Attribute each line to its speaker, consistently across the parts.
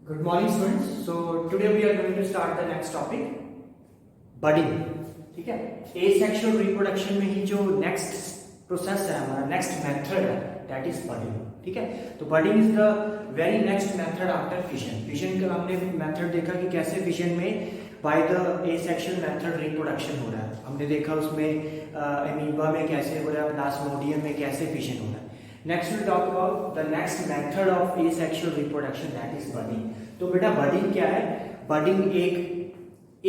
Speaker 1: Good morning students. So today we are going to start the next topic, budding. ठीक है, asexual reproduction में ही जो next process है हमारा, next method है, that is budding. ठीक है, तो budding is the very next method after fission. Fission का हमने method देखा कि कैसे fission में by the asexual method reproduction हो रहा है. हमने देखा उसमें amoeba में कैसे हो रहा है, plasmodium में कैसे fission हो रहा है. Next we'll talk about the next method of asexual reproduction, that is budding. तो बेटा budding क्या है? Budding एक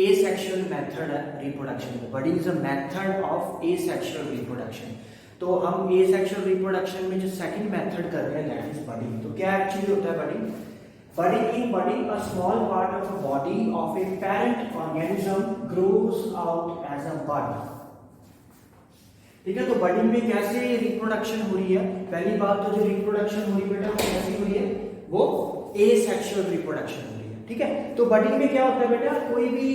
Speaker 1: asexual method है reproduction में. Budding is a method of asexual reproduction. तो हम asexual reproduction में जो second method कर रहे हैं that is budding. तो क्या actually होता है budding? Budding, a small part of the body of a parent organism grows out as a bud. ठीक है, तो बडिंग में कैसे रिप्रोडक्शन हो रही है? पहली बात तो जो रिप्रोडक्शन हो रही है बेटा वो कैसी हो रही है? वो एसेक्सुअल रिप्रोडक्शन हो रही है. ठीक है, तो बडिंग में क्या होता है बेटा, कोई भी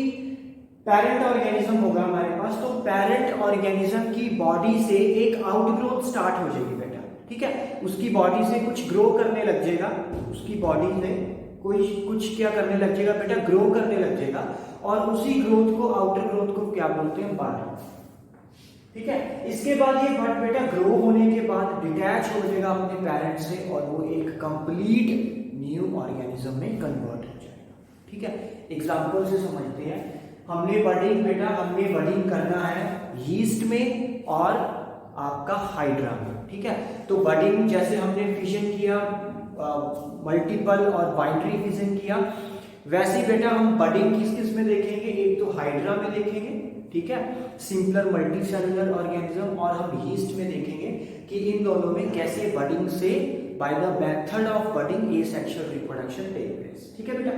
Speaker 1: पेरेंट ऑर्गेनिज्म होगा हमारे पास, तो पेरेंट ऑर्गेनिज्म की बॉडी से एक आउटग्रोथ स्टार्ट हो जाएगी बेटा. ठीक है, उसकी बॉडी से कुछ ग्रो करने लग जाएगा, उसकी बॉडी से कोई कुछ क्या करने लग जाएगा बेटा, ग्रो करने लग जाएगा, और उसी ग्रोथ को, आउटर ग्रोथ को क्या बोलते हैं? बड. ठीक है, इसके बाद ये बड बेटा ग्रो होने के बाद डिटैच हो जाएगा अपने पेरेंट से और वो एक कंप्लीट न्यू ऑर्गेनिज्म में कन्वर्ट हो जाएगा. ठीक है, एग्जांपल से समझते हैं. हमने बडिंग करना है यीस्ट में और आपका हाइड्रा में. ठीक है, तो बडिंग जैसे हमने फिजन किया, मल्टीपल और बाइनरी फिजन किया, वैसे बेटा हम बडिंग किस में देखेंगे? एक तो हाइड्रा में देखेंगे, ठीक है, सिंपलर मल्टीसेलुलर ऑर्गेनिज्म, और हम यीस्ट में देखेंगे कि इन दोनों में कैसे बडिंग से by the method of budding asexual reproduction take place. ठीक है बेटा,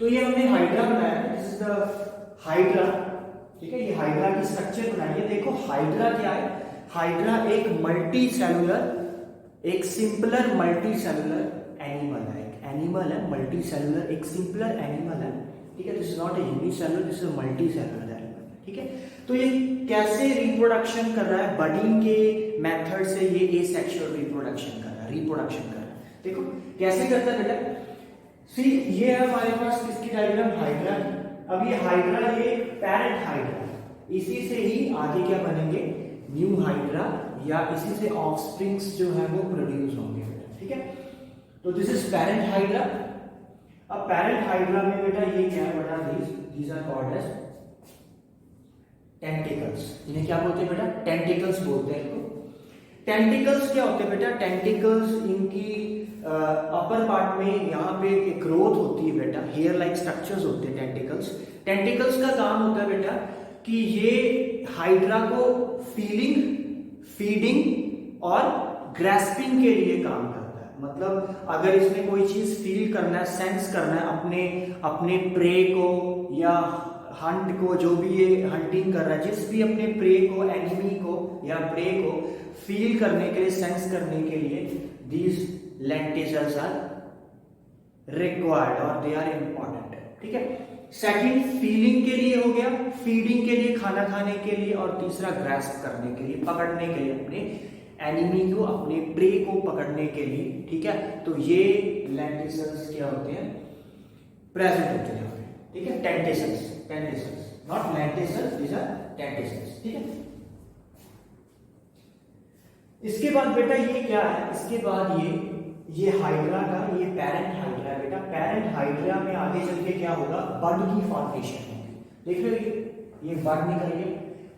Speaker 1: तो ये हमने हाइड्रा बनाया, दिस इज द हाइड्रा. ठीक है, ये हाइड्रा की स्ट्रक्चर बनाई है. देखो हाइड्रा क्या है? हाइड्रा एक मल्टीसेलुलर, एक सिंपलर मल्टीसेलुलर एनिमल है. एक एनिमल है मल्टीसेलुलर, एक सिंपलर एनिमल है. ठीक है, this is not a unicellular, this is multicellular animal. ठीक है, तो ये कैसे रिप्रोडक्शन कर रहा है? बडिंग के मेथड से ये एसेक्सुअल रिप्रोडक्शन कर रहा है. देखो कैसे करता है बेटा. सी ये है हमारे पास किसकी डायग्राम? हाइड्रा. अब ये हाइड्रा, ये पेरेंट हाइड्रा, इसी से ही आगे क्या बनेंगे? न्यू हाइड्रा, या इसी से ऑफस्प्रिंग्स जो है वो प्रोड्यूस होंगे. ठीक है, तो दिस इज पेरेंट हाइड्रा. अब पेरेंट हाइड्रा में बेटा ये क्या है बेटा? these are called as tentacles. इन्हें क्या बोलते हैं बेटा? टेंटिकल्स बोलते हैं इनको. टेंटिकल्स क्या होते हैं बेटा? टेंटिकल्स इनकी अपर पार्ट में यहाँ पे एक ग्रोथ होती है बेटा, हेयर लाइक स्ट्रक्चर्स होते हैं टेंटिकल्स. टेंटिकल्स का काम होता है बेटा कि ये हाइड्रा को फीडिंग और ग्रेस्पिंग के लिए काम करता है. मतलब अगर इसने कोई चीज फील करना है, सेंस करना है अपने प्रे को या हंट को, जो भी ये हंटिंग कर रहा है, जिस भी अपने प्रे को, एनिमी को या प्रे को फील करने के लिए, सेंस करने के लिए, दीज लेंटिसल्स आर रिक्वायर्ड और दे आर इंपॉर्टेंट. ठीक है, सेकंड फीलिंग के लिए हो गया, फीडिंग के लिए, खाना खाने के लिए, और तीसरा ग्रास्प करने के लिए, पकड़ने के लिए, अपने एनिमी को, अपने प्रे को पकड़ने के लिए. ठीक है, तो ये लेंटिसल्स क्या होते हैं? प्रेजेंट होते हैं. ठीक है, टेंटिसल्स, नॉट लेंटिसल्स, दीज आर टेंटिसल्स. ठीक है, इसके बाद बेटा ये क्या है? इसके बाद ये हाइड्रा का, ये पेरेंट हाइड्रा है बेटा. पेरेंट हाइड्रा में आगे चल के क्या होगा? बड की फॉर्मेशन होगी. देख रहे हो ये बड निकल गया.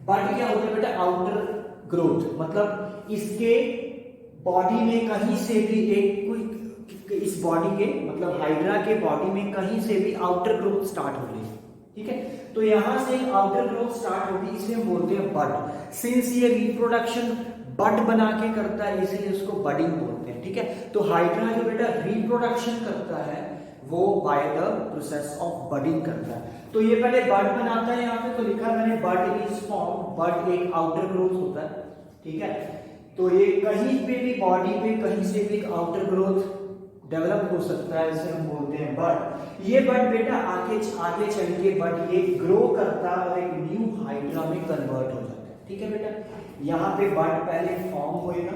Speaker 1: बड क्या होता है बेटा? Outer growth. मतलब इसके बॉडी में कहीं से भी एक कोई, इस बॉडी के, मतलब हाइड्रा के बॉडी में कहीं से भी आउटर ग्रोथ स्टार्ट हो रही है. ठीक है, तो यहां से आउटर ग्रोथ स्टार्ट होगी, इसे हम बोलते हैं बड. सिंस ये रिप्रोडक्शन बड बना के करता है, इसलिए उसको बडिंग बोलते हैं. ठीक है, तो हाइड्रा जो बेटा रिप्रोडक्शन करता है वो bye the process of budding करता है. तो ये पहले बड बनाता है. यहाँ पे तो लिखा मैंने बड इज फॉर्म. बड एक आउटर ग्रोथ होता है. ठीक है, तो ये कहीं पे भी बॉडी पे कहीं से भी एक आउटर ग्रोथ डेवलप हो सकता है, इसे हम बोलते हैं बड. ये बड बेटा आगे चल के बड ये ग्रो करता है और एक न्यू हाइड्रा में कन्वर्ट हो जाता है. ठीक है बेटा, यहाँ पे बड पहले फॉर्म होएगा,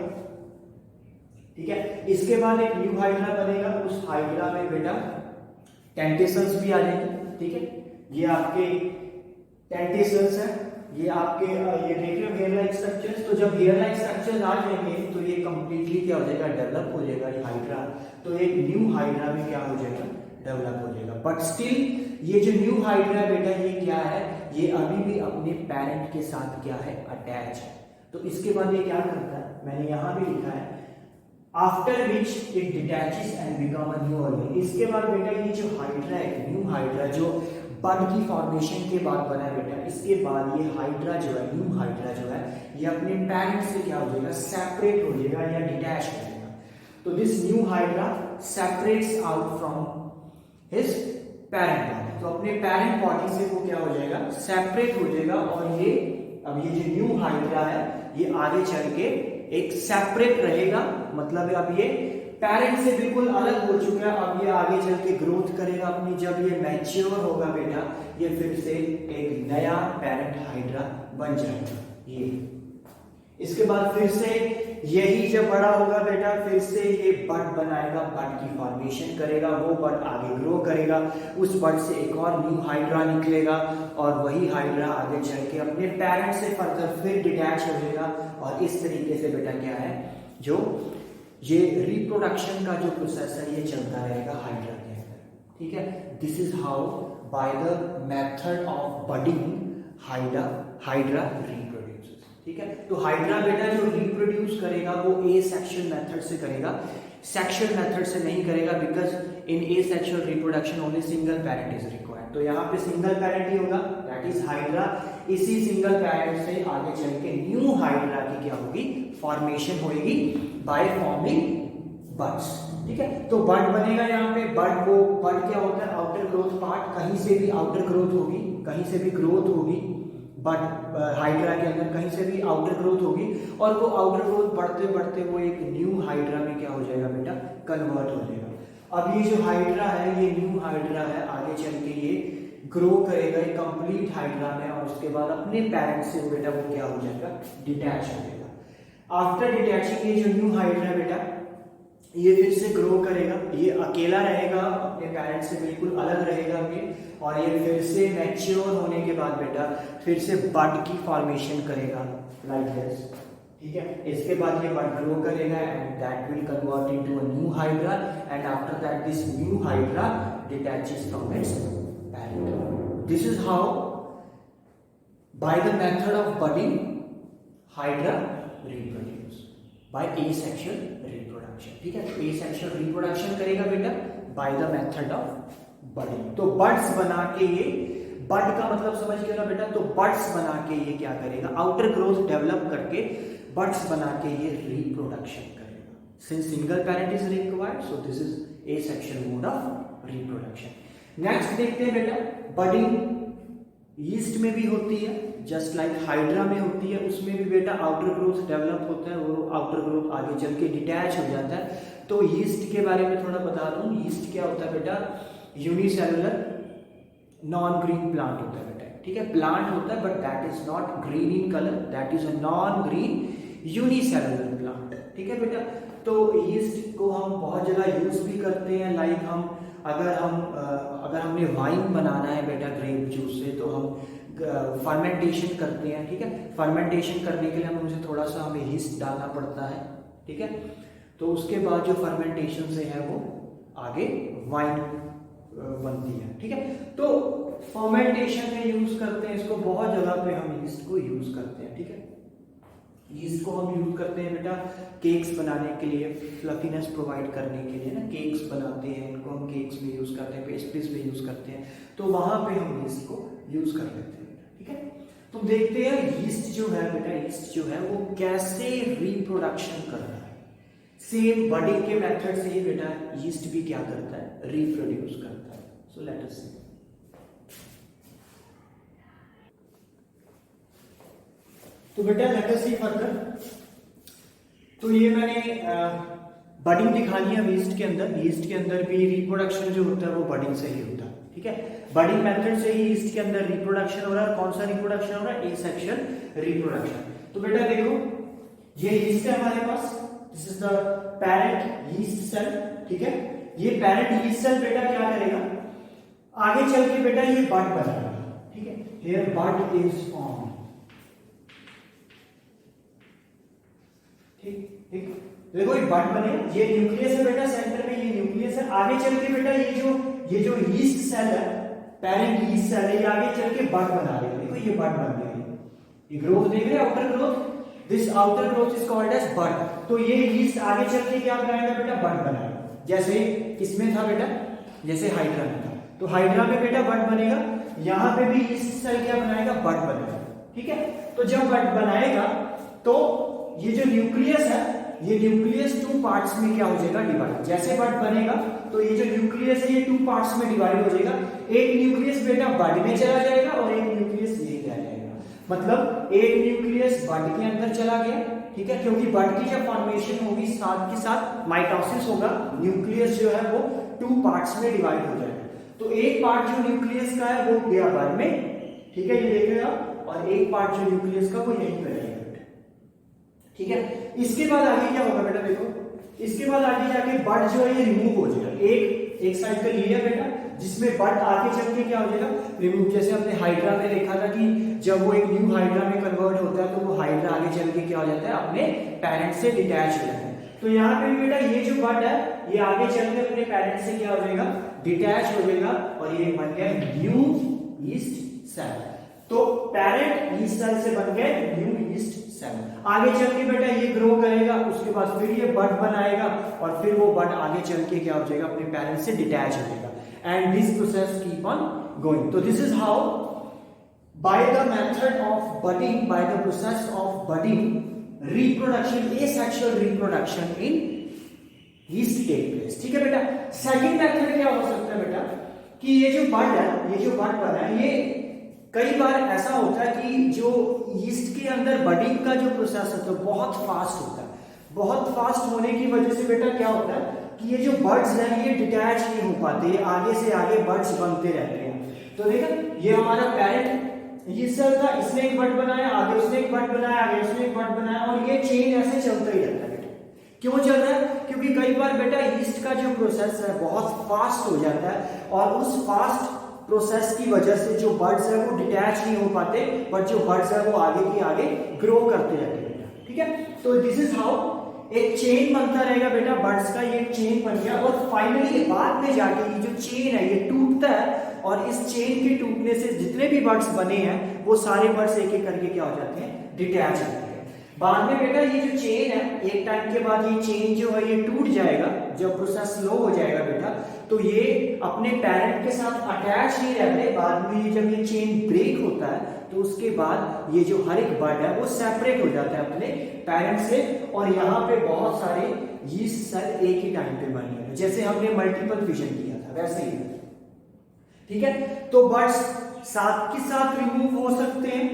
Speaker 1: ठीक है। इसके बाद एक न्यू हाइड्रा बनेगा, उस हाइड्रा में बेटा टेंटेशंस भी आ जाएंगे, ठीक है। ये आपके टेंटेशंस है, ये आपके ये देख रहे हो हेयर लाइक स्ट्रक्चर्स। तो जब हेयर लाइक स्ट्रक्चर्स आ जाएंगे तो ये कंप्लीटली क्या हो जाएगा, डेवलप हो जाएगा ये हाइड्रा। तो एक न्यू हाइड्रा में क्या हो जाएगा, डेवलप हो जाएगा। बट स्टिल ये जो न्यू हाइड्रा बेटा ये क्या है, ये अभी भी अपने पेरेंट के साथ क्या है, अटैच है। तो इसके बाद ये क्या करता है, मैंने यहां भी लिखा है after which it detaches and become a new organ. इसके बाद बेटा ये जो हाइड्रा है, न्यू हाइड्रा जो बड की फॉर्मेशन के बाद बना है बेटा, इसके बाद ये हाइड्रा जो है, न्यू हाइड्रा जो है, ये अपने पेरेंट से क्या हो जाएगा, सेपरेट हो जाएगा या डिटैच हो जाएगा। तो this new hydra separates out from his parent body. तो अपने पेरेंट बॉडी से वो क्या हो जाएगा, सेपरेट हो जाएगा। और ये अब ये जो न्यू हाइड्रा है ये आगे चल के एक सेपरेट रहेगा, मतलब अब ये पेरेंट से बिल्कुल अलग हो चुका है। अब ये आगे चल के ग्रोथ करेगा अपनी, जब ये मैच्योर होगा बेटा ये फिर से एक नया पेरेंट हाइड्रा बन जाएगा ये। इसके बाद फिर से यही जब बड़ा होगा बेटा, फिर से ये बड बनाएगा, बड की फॉर्मेशन करेगा, वो बड आगे ग्रो करेगा, उस बड से एक और न्यू हाइड्रा निकलेगा और वही हाइड्रा आगे चल के अपने पेरेंट से फर्दर फिर डिटैच हो जाएगा। और इस तरीके से बेटा क्या है, जो ये रिप्रोडक्शन का जो प्रोसेस है ये चलता रहेगा हाइड्रा के अंदर, ठीक है। This is how by the method of budding hydra reproduces, ठीक है। तो हाइड्रा बेटा जो रिप्रोड्यूस करेगा वो ए सेक्शुअल मेथड से करेगा, सेक्शुअल मेथड से नहीं करेगा, because in A sexual reproduction only single parent is required. तो यहाँ पे सिंगल पेरेंट ही होगा, दैट इज हाइड्रा। इसी सिंगल पेरेंट से आगे चल के न्यू हाइड्रा की क्या होगी, फॉर्मेशन होगी बाय फॉर्मिंग बड्स, ठीक है। तो बड बनेगा यहाँ पे, बड वो बड क्या होता है, आउटर ग्रोथ पार्ट, कहीं से भी आउटर ग्रोथ होगी, कहीं से भी ग्रोथ होगी बड हाइड्रा के अंदर, कहीं से भी आउटर ग्रोथ होगी और वो आउटर ग्रोथ बढ़ते बढ़ते वो एक न्यू हाइड्रा में क्या हो जाएगा बेटा, कन्वर्ट हो जाएगा। अब ये जो हाइड्रा है ये न्यू हाइड्रा है, आगे चल के ये ग्रो करेगा एक कंप्लीट हाइड्रा में और उसके बाद अपने पेरेंट से बेटा वो क्या हो जाएगा, डिटैच हो जाएगा। आफ्टर डिटैचिंग ये जो न्यू हाइड्रा बेटा ये फिर से ग्रो करेगा, ये अकेला रहेगा, अपने पेरेंट्स से बिल्कुल अलग रहेगा ये, और ये फिर से मैच्योर होने के बाद बेटा फिर से बड की फॉर्मेशन करेगा लाइक दिस, ठीक है। इसके बाद ये बड ग्रो करेगा and that will convert into a new hydra and after that this new hydra detaches from its parent. This is how by the method of budding hydra reproduce by asexual reproduction, ठीक है। तो asexual reproduction करेगा बेटा bye the method of budding. तो buds बना के ये, बड का मतलब समझ गए ना बेटा, तो बड्स बना के ये क्या करेगा, आउटर ग्रोथ डेवलप करके बड्स बना के ये रिप्रोडक्शन करेगा। Since single parent is required so this is asexual mode of reproduction. Next देखते हैं बेटा, बडिंग यीस्ट में भी होती है, जस्ट लाइक हाइड्रा में होती है, उसमें भी बेटा आउटर ग्रोथ डेवलप होता है, वो आउटर ग्रोथ आगे चल के डिटैच हो जाता है। तो यीस्ट के बारे में थोड़ा बता दूं, यीस्ट क्या होता है बेटा, यूनिसेलुलर नॉन ग्रीन प्लांट होता है बेटा, ठीक है। प्लांट होता है but that is not green in colour, that is a non green unicellular plant, ठीक है बेटा। तो यीस्ट को हम बहुत जगह यूज भी करते हैं, लाइक हम अगर हमने वाइन बनाना है बेटा ग्रेप जूस से तो हम फर्मेंटेशन करते हैं, ठीक है। फर्मेंटेशन करने के लिए मुझे थोड़ा सा हमें यीस्ट डालना पड़ता है, ठीक है। तो उसके बाद जो फर्मेंटेशन से है वो आगे वाइन बनती है, ठीक है। तो फर्मेंटेशन में यूज करते हैं इसको, बहुत जगह पे हम यीस्ट को यूज करते हैं, ठीक है। यीस्ट को हम यूज करते हैं बेटा केक्स बनाने के लिए, फ्लफीनेस प्रोवाइड करने के लिए ना, केक्स बनाते हैं उनको हम केक्स में यूज करते हैं, पेस्ट्रीज में यूज करते हैं, तो वहां पे हम यीस्ट को यूज कर लेते हैं, ठीक है। तो देखते हैं यीस्ट जो है बेटा, यीस्ट जो है वो कैसे रिप्रोडक्शन कर रहा है। सेम बडिंग के मेथड से ही बेटा यीस्ट भी क्या करता है, रिप्रोड्यूस करता है। सो लेट अस सी। तो बेटा लेट अस सी फर्दर। तो ये मैंने बडिंग दिखा लिया यीस्ट के अंदर, यीस्ट के अंदर भी रिप्रोडक्शन जो होता है वो बडिंग से ही होता है, ठीक है। बडिंग मेथड से ही यीस्ट के अंदर रिप्रोडक्शन हो रहा है। कौन सा रिप्रोडक्शन हो रहा है, एसेक्सुअल रिप्रोडक्शन। तो बेटा देखो ये यीस्ट है हमारे पास, this is the parent yeast cell, ठीक है। ये पेरेंट यीस्ट सेल बेटा क्या करेगा, आगे चल के बेटा ये बड बनाएगा, ठीक है। हियर बड इज फॉर्म, ठीक ठीक। देखो ये बड बने, ये न्यूक्लियस है बेटा, सेंटर में ये न्यूक्लियस है। आगे चल के बेटा ये जो यीस्ट सेल है, पेरेंट यीस्ट सेल है, ये आगे चल के बड बना रही है। देखो ये बड बन गई, ये ग्रोथ देख रहे हैं, outer growth, this outer growth is called as bud. तो ये यीस्ट आगे चल के क्या बनाएगा बेटा, बड बनाएगा। जैसे किसमें था बेटा, जैसे हाइड्रा में था, तो हाइड्रा में बेटा बड बनेगा, यहां पे भी यीस्ट सेल क्या बनाएगा, बड बनेगा, ठीक है। तो जब बड बनाएगा तो ये जो न्यूक्लियस है, ये न्यूक्लियस 2 पार्ट्स में क्या हो जाएगा, डिवाइड। जैसे बड बनेगा तो ये जो न्यूक्लियस है ये 2 पार्ट्स में डिवाइड हो जाएगा। एक न्यूक्लियस बेटा बड में चला जाएगा और एक न्यूक्लियस ये क्या जाएगा, मतलब एक न्यूक्लियस बड के अंदर चला गया, ठीक है, क्योंकि बड की जब फॉर्मेशन होगी साथ के साथ माइटोसिस होगा, न्यूक्लियस जो है वो 2 पार्ट्स में डिवाइड हो जाएगा। तो एक पार्ट जो न्यूक्लियस का है वो गया बड में, ठीक है, ये देख रहे हो आप, और एक पार्ट जो न्यूक्लियस का वो यहीं पे रहेगा, ठीक है। इसके बाद आगे क्या होगा बेटा, देखो इसके बाद आगे जाके बड जो है ये रिमूव हो जाएगा। एक साइकिल ये है बेटा जिसमें बड आगे चल के क्या हो जाएगा, रिमूव। जैसे हमने हाइड्रा में देखा था कि जब वो एक न्यू हाइड्रा में कन्वर्ट होता है तो वो हाइड्रा आगे चल के क्या हो जाता है, अपने पेरेंट से डिटैच हो जाता है। तो यहाँ पे भी बेटा ये जो बड है ये आगे चल के अपने पेरेंट से क्या हो जाएगा, डिटैच हो जाएगा, और ये बन गया न्यू यीस्ट सेल। तो पेरेंट यीस्ट सेल से बन गया न्यू यीस्ट सेल। आगे चल के बेटा ये ग्रो करेगा, उसके बाद फिर ये बड बनाएगा, और फिर वो बड आगे चल के क्या हो जाएगा, अपने पेरेंट से डिटैच हो जाएगा। And this process keep on going. तो this is how by the method of budding, by the process of budding, reproduction, asexual reproduction in yeast take place, ठीक है बेटा। सेकंड मेथड क्या हो सकता है बेटा, कि ये जो बड है, ये जो बड बना है, ये कई बार ऐसा होता है कि जो यीस्ट के अंदर बडिंग का जो प्रोसेस होता है बहुत फास्ट होता है। बहुत फास्ट होने की वजह से बेटा क्या होता है कि ये जो बर्ड्स हैं ये डिटैच नहीं हो पाते, ये आगे से आगे बर्ड्स बनते रहते हैं। तो देखा ये हमारा पेरेंट यीस्ट सेल था, इसने एक बड बनाया, आगे उसने एक बड बनाया, आगे उसने एक बड बनाया, और ये चेन ऐसे चलता ही रहता है बेटा। क्यों चल रहा है, क्योंकि कई बार बेटा यीस्ट का जो प्रोसेस है बहुत फास्ट हो जाता है, और उस फास्ट प्रोसेस की वजह से जो बर्ड्स है वो डिटैच नहीं हो पाते, बट जो बर्ड्स है वो आगे की आगे ग्रो करते रहते हैं, ठीक है। तो दिस इज हाउ एक चेन बनता रहेगा बेटा बर्ड्स का, ये चेन बन गया, और फाइनली बाद में जाके ये जो चेन है ये टूटता है, और इस चेन के टूटने से जितने भी बर्ड्स बने हैं वो सारे बर्ड्स एक एक करके क्या हो जाते हैं, डिटैच होते हैं। बाद में बेटा ये जो चेन है, एक टाइम के बाद ये चेन जो है ये टूट जाएगा, जब प्रोसेस स्लो हो जाएगा बेटा, तो ये अपने पेरेंट के साथ अटैच नहीं रहते। बाद में जब ये चेन ब्रेक होता है तो उसके बाद ये जो हर एक बर्ड है वो सेपरेट हो जाता है अपने पेरेंट से, और यहाँ पे बहुत सारे यीस्ट सेल एक ही टाइम पे बन गए, जैसे हमने मल्टीपल फिजन किया था वैसे ही, ठीक है। तो बर्ड्स साथ के साथ रिमूव हो सकते हैं,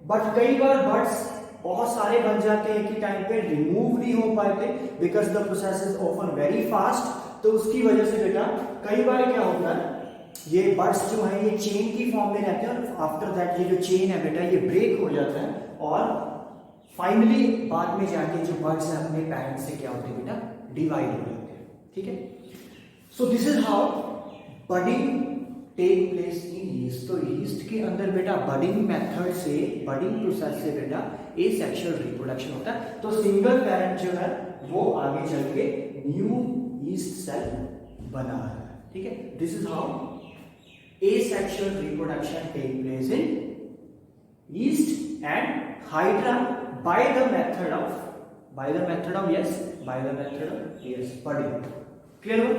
Speaker 1: बट कई बार बर्ड्स बहुत सारे बन जाते हैं कि टाइम पे रिमूव नहीं हो पाते, because the process is often very fast. तो उसकी वजह से बेटा कई बार क्या होता है, ये बर्ड्स जो है ये चेन की फॉर्म में रहते हैं, और आफ्टर दैट ये जो चेन है बेटा ये ब्रेक हो जाता है, और फाइनली बाद में जाके जो बर्ड्स है अपने पेरेंट्स से क्या होते हैं बेटा, डिवाइड हो जाते हैं, ठीक है। So this is how budding take place in yeast. तो यीस्ट के अंदर बेटा बडिंग मेथड से, बडिंग प्रोसेस से बेटा एसेक्सुअल रिप्रोडक्शन होता है। तो सिंगल पेरेंट जो है वो आगे चल के न्यू यीस्ट सेल बना है, ठीक है। This is how asexual reproduction take place in yeast and hydra by the method of budding. Clear हो?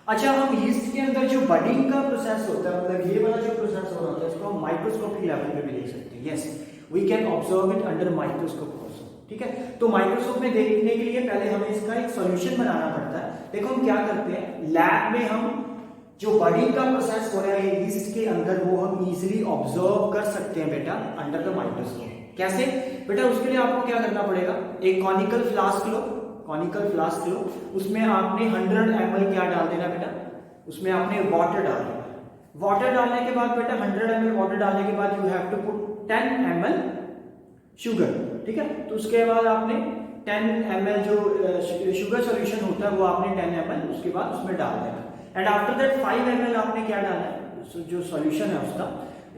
Speaker 1: अच्छा, हम यीस्ट के अंदर जो बडिंग का प्रोसेस होता है, मतलब ये वाला जो प्रोसेस हो रहा होता है, इसको हम माइक्रोस्कोपिक लेवल पे भी देख सकते हैं। Yes, we can observe it under microscope also, ठीक है। तो माइक्रोस्कोप में देखने के लिए पहले हमें इसका एक सॉल्यूशन बनाना पड़ता है। देखो हम क्या करते हैं, लैब में हम जो बडिंग का प्रोसेस हो रहा है यीस्ट के अंदर वो हम इजीली ऑब्जर्व कर सकते हैं बेटा अंडर द माइक्रोस्कोप। कैसे बेटा? उसके लिए आपको क्या करना पड़ेगा, एक कॉनिकल फ्लास्क लो, उसमें आपने 100 ml क्या डाल देना बेटा, उसमें आपने वाटर डाल देना। वाटर डालने के बाद बेटा 100 ml वाटर डालने के बाद you have to put 10 ml sugar, ठीक है। तो उसके बाद आपने 10 ml जो शुगर सॉल्यूशन होता है वो आपने 10 ml उसके बाद उसमें डाल देना, एंड आफ्टर दैट 5 ml आपने क्या डालना है, जो सॉल्यूशन है उसका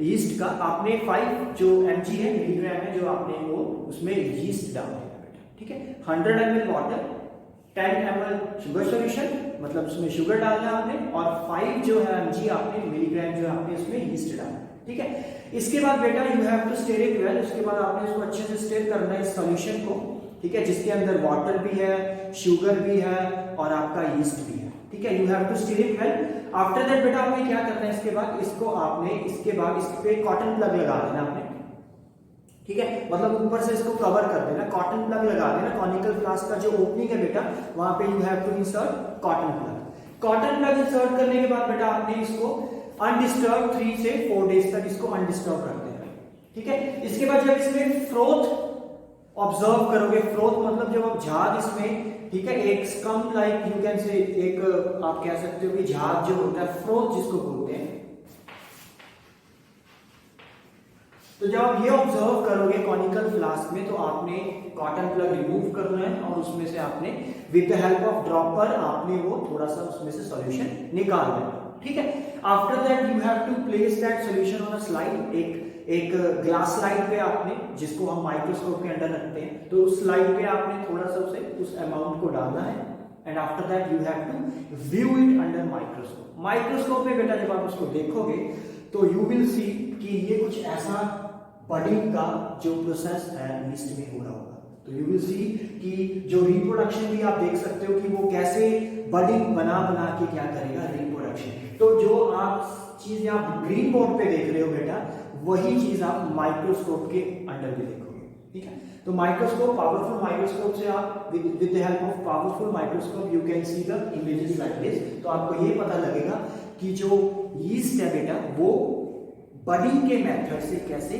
Speaker 1: यीस्ट का, आपने 5 जो mg है मिलीग्राम है जो आपने वो उसमें यीस्ट डाल देना बेटा, ठीक है। 100 ml water, 10 ml sugar solution, मतलब उसमें शुगर डालना आपने, और 5 जो है mg आपने मिलीग्राम जो आपने उसमें यीस्ट डालना, ठीक है। इसके बाद बेटा you have to stir it well, उसके बाद आपने इसको अच्छे से स्टिर करना है इस सॉल्यूशन को, ठीक है, जिसके अंदर वाटर भी है, शुगर भी है और आपका यीस्ट भी है, ठीक है। You have to stir it well. After that बेटा आपने क्या करना है, इसके बाद इसको आपने इसके बाद इस पे कॉटन प्लग लगा देना आपने, ठीक है, मतलब ऊपर से इसको कवर कर देना, कॉटन प्लग लगा देना। कॉनिकल फ्लास्क का जो ओपनिंग है बेटा वहां पे you have to insert cotton plug. Cotton plug insert करने के बाद बेटा आपने इसको अनडिस्टर्ब 3 से 4 डेज तक इसको अनडिस्टर्ब रख देना, ठीक है। इसके बाद जब इसमें फ्रोथ ऑब्जर्व करोगे, फ्रोथ मतलब जब आप झाग इसमें, ठीक है, एक कम लाइक यू कैन से एक आप कह सकते हो कि झाग जो होता है फ्रोथ जिसको बोलते हैं, तो जब आप ये ऑब्जर्व करोगे कॉनिकल फ्लास्क में तो आपने कॉटन प्लग रिमूव करना है और उसमें से आपने with the help of dropper आपने वो थोड़ा सा उसमें से सॉल्यूशन निकाल देना, ठीक है। After that you have to place that solution on a slide, एक ग्लास स्लाइड पे आपने, जिसको हम माइक्रोस्कोप के अंडर रखते हैं, तो उस स्लाइड पे आपने थोड़ा सा उस अमाउंट को डालना है, and after that you have to view it under microscope. Microscope में बेटा जब आप उसको देखोगे तो यू विल सी कि ये कुछ ऐसा बडिंग का जो प्रोसेस है यीस्ट में हो रहा होगा, तो यू विल सी कि जो रिप्रोडक्शन भी आप देख सकते हो कि वो कैसे बडिंग बना बना के क्या करेगा, रिप्रोडक्शन। तो जो आप चीज आप ग्रीन बोर्ड पे देख रहे हो बेटा वही चीज आप माइक्रोस्कोप के अंडर भी देखोगे, ठीक है। तो माइक्रोस्कोप, पावरफुल माइक्रोस्कोप से आप with the help of powerful microscope you can see the images like this, तो आपको ये पता लगेगा कि जो यीस्ट है बेटा वो बडिंग के मेथड से कैसे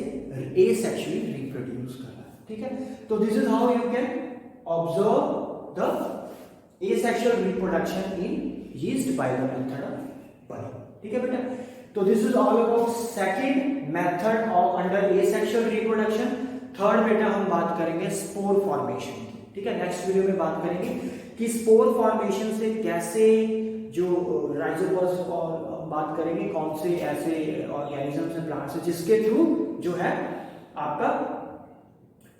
Speaker 1: एसेक्सुअली रिप्रोड्यूस कर रहा है, ठीक है। तो this is how you can observe the asexual reproduction in yeast bye the method of budding, ठीक है बेटा। तो this is all about second method of under asexual reproduction. Third बेटा हम बात करेंगे स्पोर फॉर्मेशन की, ठीक है। नेक्स्ट वीडियो में बात करेंगे कि स्पोर फॉर्मेशन से कैसे जो राइजोपॉड्स और बात करेंगे कौन से ऐसे ऑर्गेनिजम्स हैं प्लांट्स हैं जिसके थ्रू जो है आपका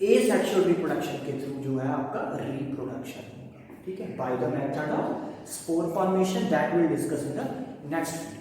Speaker 1: एसेक्सुअल रिप्रोडक्शन के थ्रू जो है आपका रिप्रोडक्शन होगा, ठीक है, bye the method of spore formation. That will discuss in the next video.